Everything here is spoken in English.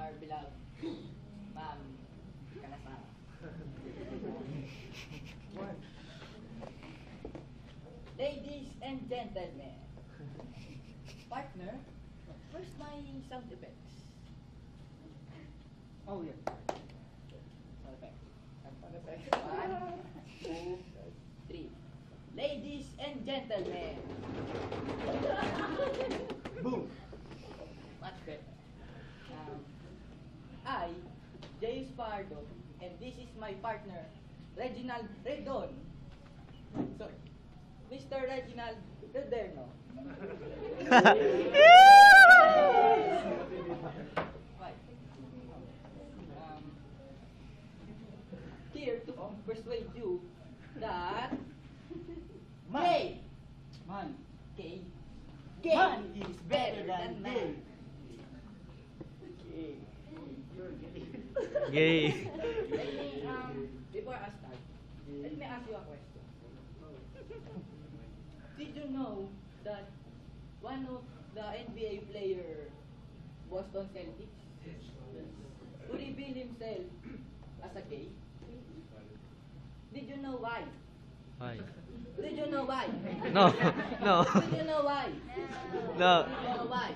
our beloved Ma'am Kalasara. Ladies and gentlemen, partner, where's my sound effects? Oh, yeah. Sound effects. Sound effects. 1, 2, 3. Ladies and gentlemen. Boom! Much better. I, Jayus Pardo, and this is my partner, Reginald Redon. Sorry, Mr. Reginald Rederno. Right. Here to persuade you that gay, Man. gay, Man is better than gay. Gay. Gay. Before I start, let me ask you a question. Did you know that one of the NBA player, Boston Celtics, who revealed himself as a gay? Did you know why? Why? Did you know why? No, no. Did you know why? No. Did you know why?